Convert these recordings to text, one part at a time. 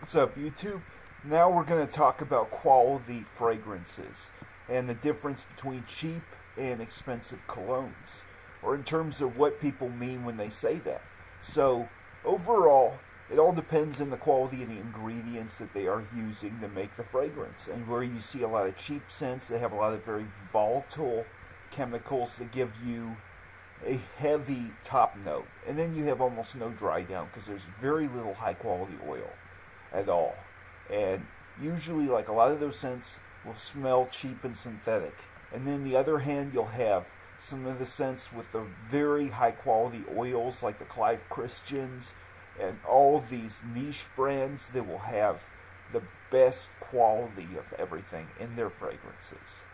What's up, YouTube? Now we're going to talk about quality fragrances and the difference between cheap and expensive colognes, or in terms of what people mean when they say that. So, overall, it all depends on the quality of the ingredients that they are using to make the fragrance. And where you see a lot of cheap scents, they have a lot of very volatile chemicals that give you a heavy top note. And then you have almost no dry down because there's very little high quality oil at all. And usually, like, a lot of those scents will smell cheap and synthetic. And then the other hand, you'll have some of the scents with the very high quality oils, like the Clive Christians and all these niche brands that will have the best quality of everything in their fragrances.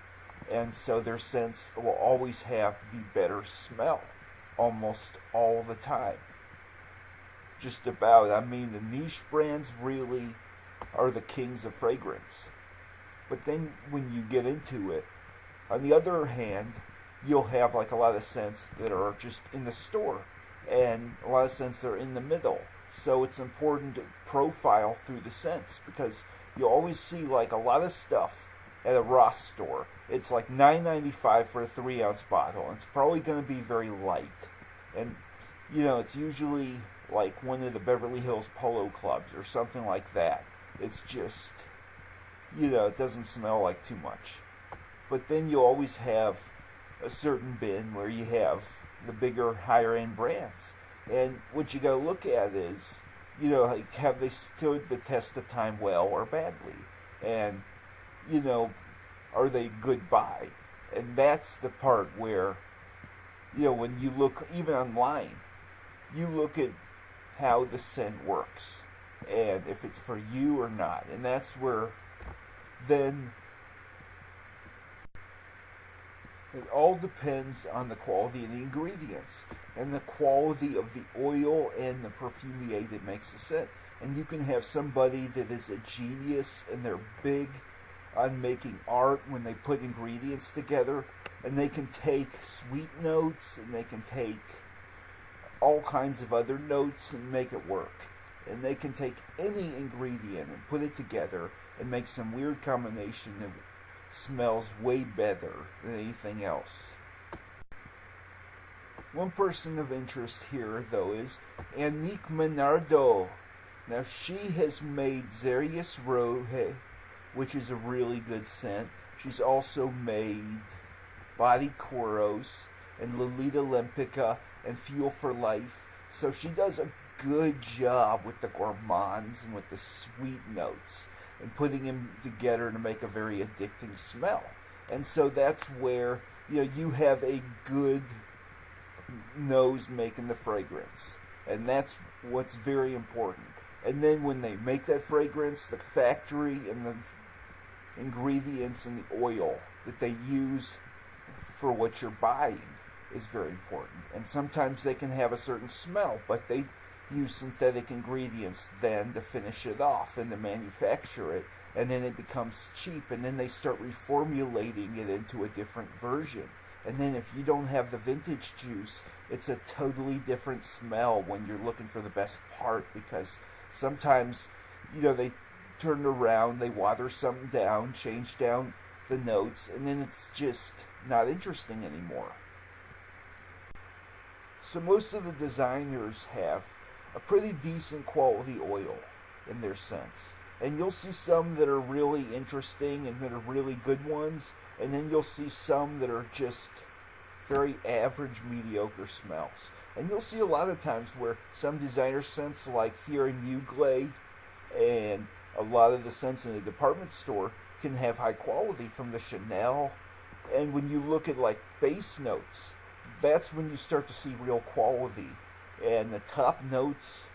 And so their scents will always have the better smell almost all the time. Just about. I mean, the niche brands really are the kings of fragrance. But then when you get into it, on the other hand, you'll have like a lot of scents that are just in the store and a lot of scents that are in the middle. So it's important to profile through the scents, because you'll always see like a lot of stuff at a Ross store. It's like $9.95 for a 3-ounce bottle, and it's probably going to be very light. And it's usually like one of the Beverly Hills Polo Clubs or something like that. It's just, it doesn't smell like too much. But then you always have a certain bin where you have the bigger, higher end brands. And what you got to look at is, like, have they stood the test of time well or badly? And, are they good buy? And that's the part where, when you look, even online, you look at how the scent works and if it's for you or not. And that's where then it all depends on the quality of the ingredients and the quality of the oil and the perfumier that makes the scent. And you can have somebody that is a genius and they're big on making art when they put ingredients together, and they can take sweet notes and they can take all kinds of other notes and make it work. And they can take any ingredient and put it together and make some weird combination that smells way better than anything else. One person of interest here, though, is Annick Menardo. Now, she has made Xerius Rohe, which is a really good scent. She's also made Body Koros and Lolita Lempica and Fuel for Life. So she does a good job with the gourmands and with the sweet notes and putting them together to make a very addicting smell. And so that's where you have a good nose making the fragrance. And that's what's very important. And then when they make that fragrance, the factory and the ingredients and the oil that they use for what you're buying is very important. And sometimes they can have a certain smell, but they use synthetic ingredients then to finish it off and to manufacture it, and then it becomes cheap, and then they start reformulating it into a different version. And then if you don't have the vintage juice, it's a totally different smell when you're looking for the best part, because sometimes they turn around, they water something down, change down the notes, and then it's just not interesting anymore. So most of the designers have a pretty decent quality oil in their scents. And you'll see some that are really interesting and that are really good ones, and then you'll see some that are just very average, mediocre smells. And you'll see a lot of times where some designer scents like Thierry Mugler and a lot of the scents in the department store can have high quality from the Chanel. And when you look at like base notes, that's when you start to see real quality. And the top notes,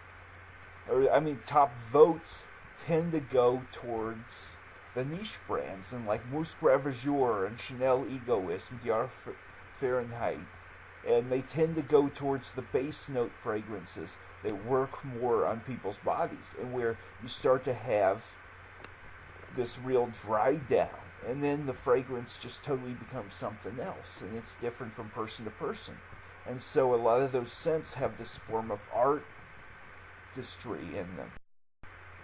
top votes tend to go towards the niche brands, and like Mousse Ravageur and Chanel Egoist and Dior Fahrenheit. And they tend to go towards the base note fragrances that work more on people's bodies, and where you start to have this real dry down, and then the fragrance just totally becomes something else, and it's different from person to person. And so a lot of those scents have this form of artistry in them.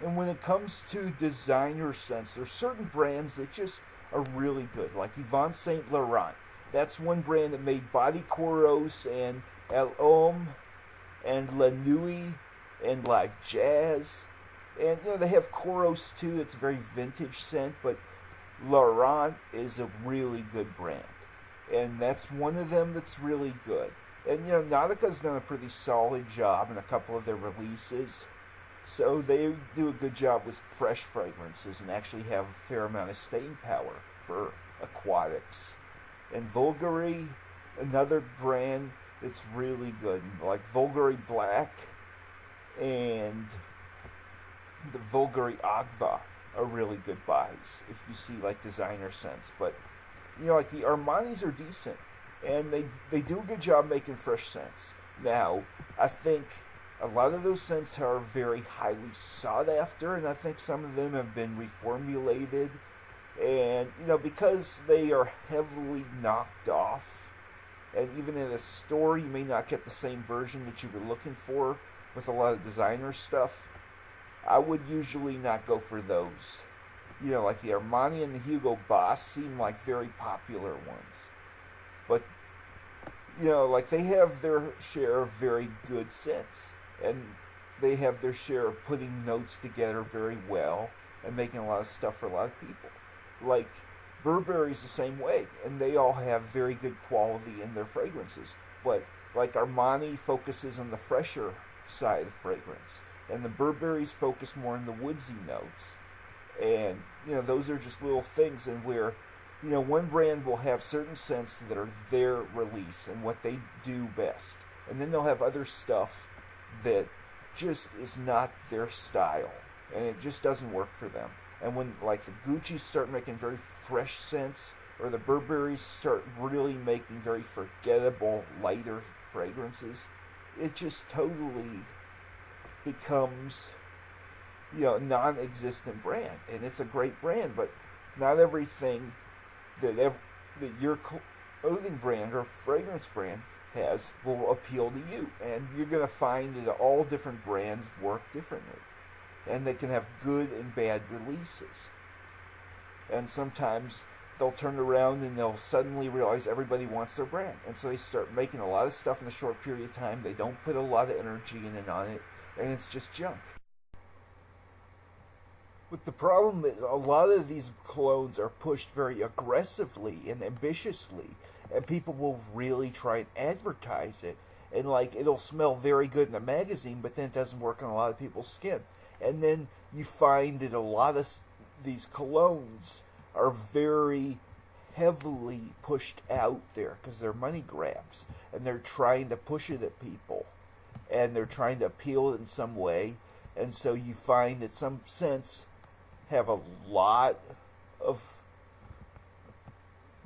And when it comes to designer scents, there's certain brands that just are really good, like Yvon Saint Laurent. That's one brand that made Body Coros and El Homme and La Nuit and Live Jazz. And they have Coros too. It's a very vintage scent, but Laurent is a really good brand, and that's one of them that's really good. And Nautica's done a pretty solid job in a couple of their releases, so they do a good job with fresh fragrances and actually have a fair amount of staying power for aquatics. And Bulgari, another brand that's really good, like Bulgari Black and the Bulgari Agva are really good buys if you see like designer scents. But like the Armanis are decent, and they do a good job making fresh scents. Now, I think a lot of those scents are very highly sought after, and I think some of them have been reformulated. And because they are heavily knocked off, and even in a store you may not get the same version that you were looking for with a lot of designer stuff, I would usually not go for those. Like the Armani and the Hugo Boss seem like very popular ones. But, like they have their share of very good scents. And they have their share of putting notes together very well and making a lot of stuff for a lot of people. Like Burberry's the same way. And they all have very good quality in their fragrances. But like Armani focuses on the fresher side of fragrance, and the Burberry's focus more on the woodsy notes. And those are just little things, and where one brand will have certain scents that are their release and what they do best, and then they'll have other stuff that just is not their style, and it just doesn't work for them. And when like the Gucci's start making very fresh scents, or the Burberry's start really making very forgettable lighter fragrances, it just totally becomes non-existent brand. And it's a great brand, but not everything that your clothing brand or fragrance brand has will appeal to you. And you're going to find that all different brands work differently, and they can have good and bad releases. And sometimes they'll turn around and they'll suddenly realize everybody wants their brand, and so they start making a lot of stuff in a short period of time. They don't put a lot of energy in and on it, and it's just junk. But the problem is a lot of these colognes are pushed very aggressively and ambitiously, and people will really try and advertise it, and like it'll smell very good in a magazine, but then it doesn't work on a lot of people's skin. And then you find that a lot of these colognes are very heavily pushed out there because they're money grabs, and they're trying to push it at people, and they're trying to appeal in some way. And so you find that some scents have a lot of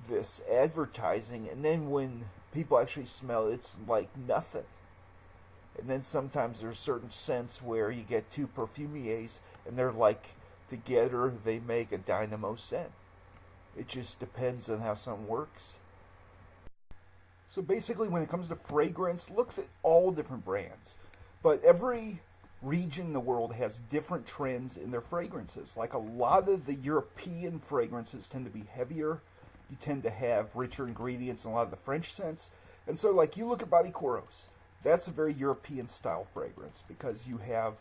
this advertising, and then when people actually smell it, it's like nothing. And then sometimes there's certain scents where you get two perfumiers, and they're like together they make a dynamo scent. It just depends on how something works. So basically, when it comes to fragrance, look at all different brands, but every region in the world has different trends in their fragrances. Like a lot of the European fragrances tend to be heavier. You tend to have richer ingredients in a lot of the French scents. And so like you look at Body Coros, that's a very European style fragrance because you have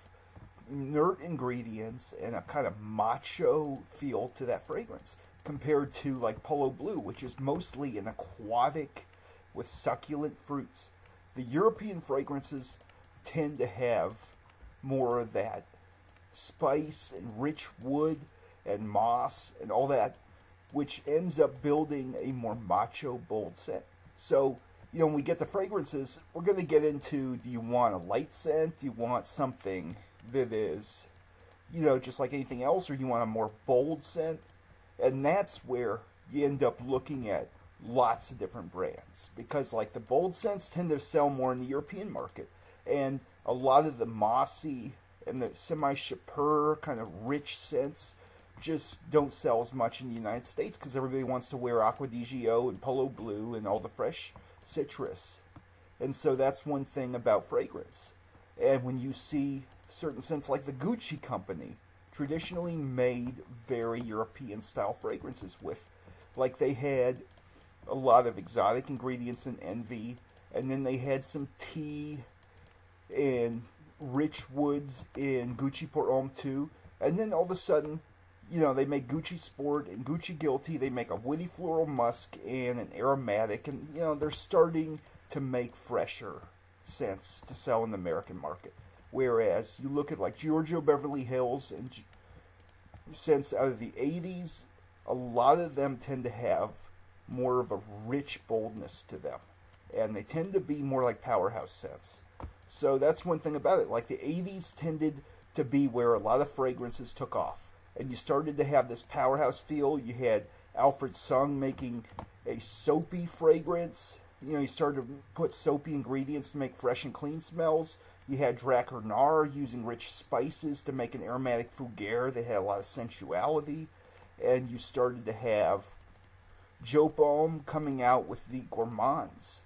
inert ingredients and a kind of macho feel to that fragrance, compared to like Polo Blue, which is mostly an aquatic with succulent fruits. The European fragrances tend to have more of that spice and rich wood and moss and all that, which ends up building a more macho, bold scent. So, when we get to fragrances, we're going to get into, do you want a light scent? Do you want something that is, just like anything else, or do you want a more bold scent? And that's where you end up looking at lots of different brands, because like the bold scents tend to sell more in the European market, and a lot of the mossy and the semi-chapeur kind of rich scents just don't sell as much in the United States because everybody wants to wear Acqua di Gio and Polo Blue and all the fresh citrus. And so that's one thing about fragrance. And when you see certain sense, like the Gucci company traditionally made very European style fragrances with. Like they had a lot of exotic ingredients in Envy, and then they had some tea and rich woods in Gucci Pour Homme too. And then all of a sudden, they make Gucci Sport and Gucci Guilty. They make a woody floral musk and an aromatic, and they're starting to make fresher scents to sell in the American market. Whereas you look at like Giorgio Beverly Hills and scents out of the 80s, a lot of them tend to have more of a rich boldness to them. And they tend to be more like powerhouse scents. So that's one thing about it. Like the 80s tended to be where a lot of fragrances took off. And you started to have this powerhouse feel. You had Alfred Sung making a soapy fragrance. He started to put soapy ingredients to make fresh and clean smells. You had Drac Renard using rich spices to make an aromatic fougere. They had a lot of sensuality. And you started to have Joe Baume coming out with the Gourmands.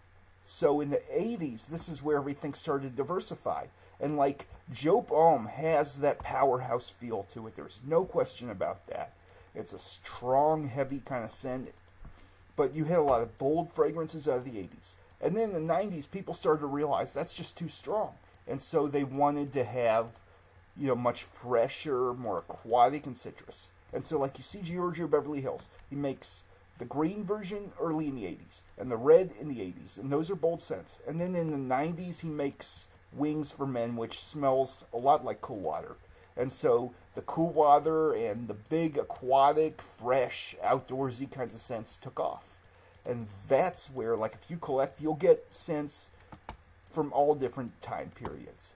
So in the 80s, this is where everything started to diversify. And like Joe Baume has that powerhouse feel to it. There's no question about that. It's a strong, heavy kind of scent. But you had a lot of bold fragrances out of the 80s. And then in the 90s, people started to realize that's just too strong. And so they wanted to have, much fresher, more aquatic and citrus. And so like you see Giorgio Beverly Hills, he makes the green version early in the 80s and the red in the 80s. And those are bold scents. And then in the 90s, he makes Wings for Men, which smells a lot like Cool Water. And so the Cool Water and the big aquatic, fresh, outdoorsy kinds of scents took off. And that's where, like, if you collect, you'll get scents from all different time periods.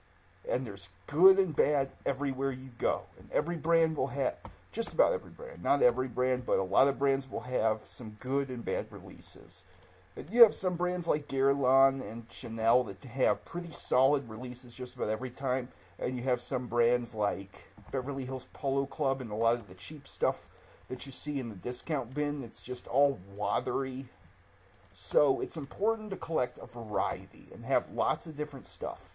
And there's good and bad everywhere you go. And every brand will have, just about every brand, not every brand, but a lot of brands will have some good and bad releases. And you have some brands like Guerlain and Chanel that have pretty solid releases just about every time. And you have some brands like Beverly Hills Polo Club and a lot of the cheap stuff that you see in the discount bin. It's just all watery. So it's important to collect a variety and have lots of different stuff.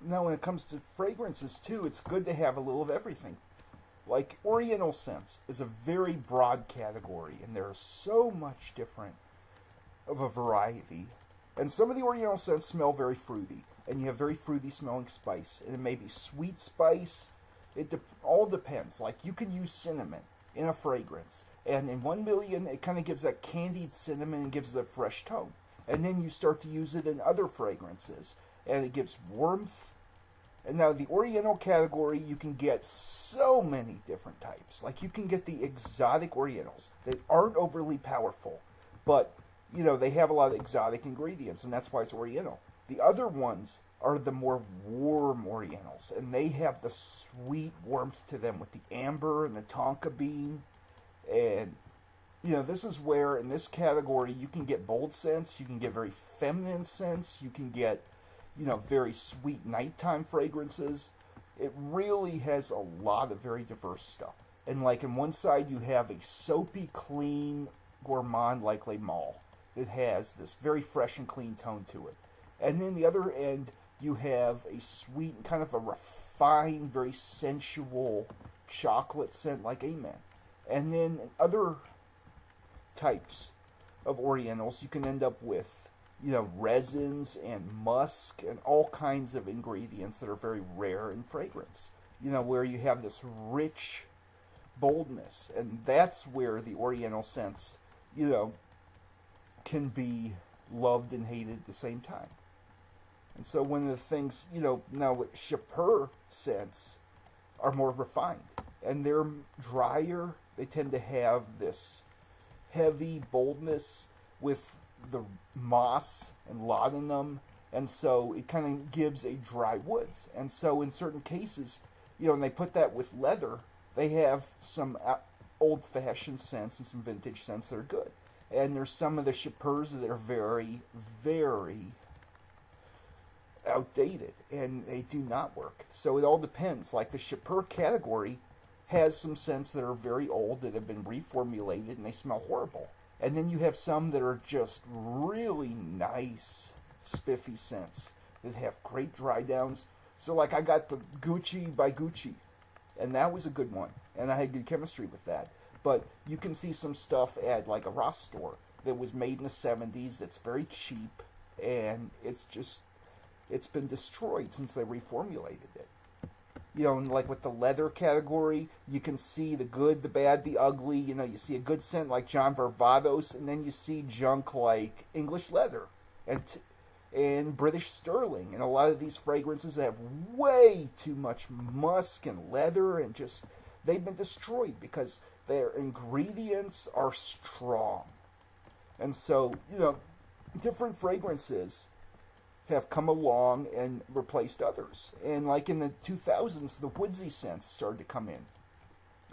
Now when it comes to fragrances too, it's good to have a little of everything. Like Oriental scents is a very broad category, and there's so much different of a variety. And some of the Oriental scents smell very fruity, and you have very fruity smelling spice, and it may be sweet spice. It all depends. Like you can use cinnamon in a fragrance, and in 1 million it kind of gives that candied cinnamon and gives it a fresh tone. And then you start to use it in other fragrances, and it gives warmth. And now the Oriental category, you can get so many different types. Like you can get the exotic Orientals that aren't overly powerful, but they have a lot of exotic ingredients, and that's why it's Oriental. The other ones are the more warm Orientals, and they have the sweet warmth to them with the amber and the tonka bean. And this is where in this category you can get bold scents, you can get very feminine scents, you can get very sweet nighttime fragrances. It really has a lot of very diverse stuff. And like in one side you have a soapy, clean gourmand like Le Male that has this very fresh and clean tone to it. And then the other end you have a sweet, kind of a refined, very sensual chocolate scent like Amen. And then in other types of Orientals you can end up with resins and musk and all kinds of ingredients that are very rare in fragrance. Where you have this rich boldness. And that's where the Oriental scents, can be loved and hated at the same time. And so one of the things, now with Chapeur scents are more refined. And they're drier. They tend to have this heavy boldness with the moss and laudanum, and so it kind of gives a dry woods. And so in certain cases, and they put that with leather, they have some old-fashioned scents and some vintage scents that are good. And there's some of the Chapeurs that are very, very outdated, and they do not work. So it all depends. Like the Chapeur category has some scents that are very old that have been reformulated and they smell horrible. And then you have some that are just really nice, spiffy scents that have great dry downs. So like I got the Gucci by Gucci, and that was a good one, and I had good chemistry with that. But you can see some stuff at like a Ross store that was made in the 70s. It's very cheap, and it's been destroyed since they reformulated it. You know, and like with the leather category, you can see the good, the bad, the ugly. You know, you see a good scent like John Varvatos, and then you see junk like English leather and British Sterling. And a lot of these fragrances have way too much musk and leather, and just they've been destroyed because their ingredients are strong. And so, you know, different fragrances have come along and replaced others. And like in the 2000s, the woodsy scents started to come in,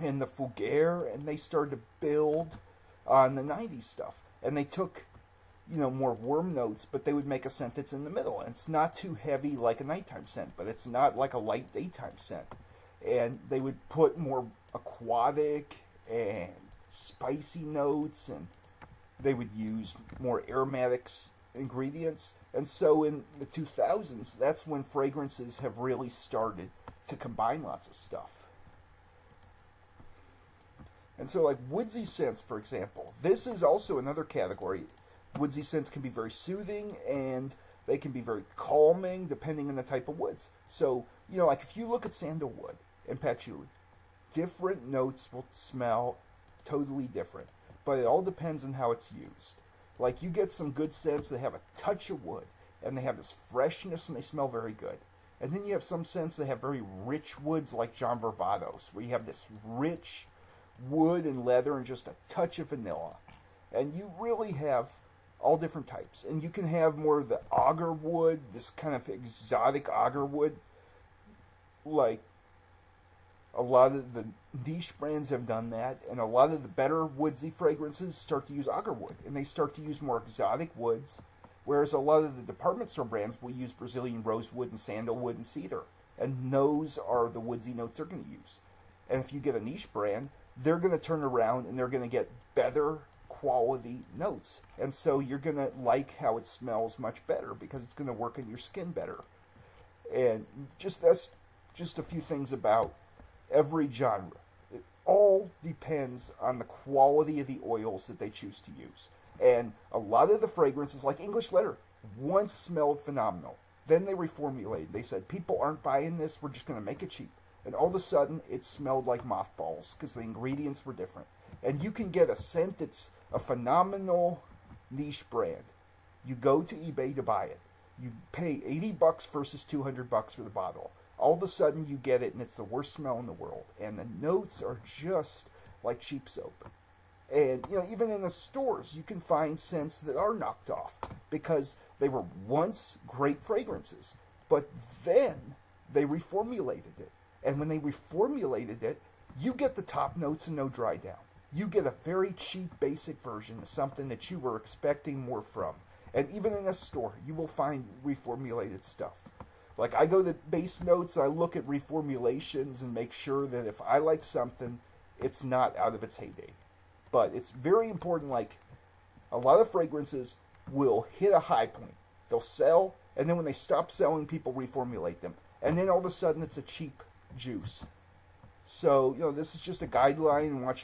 and the Fougere, and they started to build on the 90s stuff. And they took, you know, more warm notes, but they would make a scent that's in the middle. And it's not too heavy like a nighttime scent, but it's not like a light daytime scent. And they would put more aquatic and spicy notes, and they would use more aromatics ingredients. And so in the 2000s, that's when fragrances have really started to combine lots of stuff. And so like woodsy scents, for example, this is also another category. Woodsy scents can be very soothing, and they can be very calming depending on the type of woods. So, you know, like if you look at sandalwood and patchouli, different notes will smell totally different, but it all depends on how it's used. Like you get some good scents that have a touch of wood, and they have this freshness, and they smell very good. And then you have some scents that have very rich woods, like John Varvatos, where you have this rich wood and leather and just a touch of vanilla. And you really have all different types. And you can have more of the agar wood, this kind of exotic agar wood, like a lot of the niche brands have done that, and a lot of the better woodsy fragrances start to use agar wood, and they start to use more exotic woods, whereas a lot of the department store brands will use Brazilian rosewood and sandalwood and cedar, and those are the woodsy notes they're going to use. And if you get a niche brand, they're going to turn around and they're going to get better quality notes, and so you're going to like how it smells much better because it's going to work in your skin better. And that's just a few things about every genre. It all depends on the quality of the oils that they choose to use. And a lot of the fragrances, like English leather, once smelled phenomenal. Then they reformulated. They said, people aren't buying this, we're just going to make it cheap. And all of a sudden, it smelled like mothballs because the ingredients were different. And you can get a scent that's a phenomenal niche brand. You go to eBay to buy it. You pay $80 versus $200 for the bottle. All of a sudden you get it, and it's the worst smell in the world. And the notes are just like cheap soap. And, you know, even in the stores, you can find scents that are knocked off because they were once great fragrances. But then they reformulated it. And when they reformulated it, you get the top notes and no dry down. You get a very cheap, basic version of something that you were expecting more from. And even in a store, you will find reformulated stuff. Like, I go to base notes, I look at reformulations and make sure that if I like something, it's not out of its heyday. But it's very important, like, a lot of fragrances will hit a high point. They'll sell, and then when they stop selling, people reformulate them. And then all of a sudden, it's a cheap juice. So, you know, this is just a guideline, and watching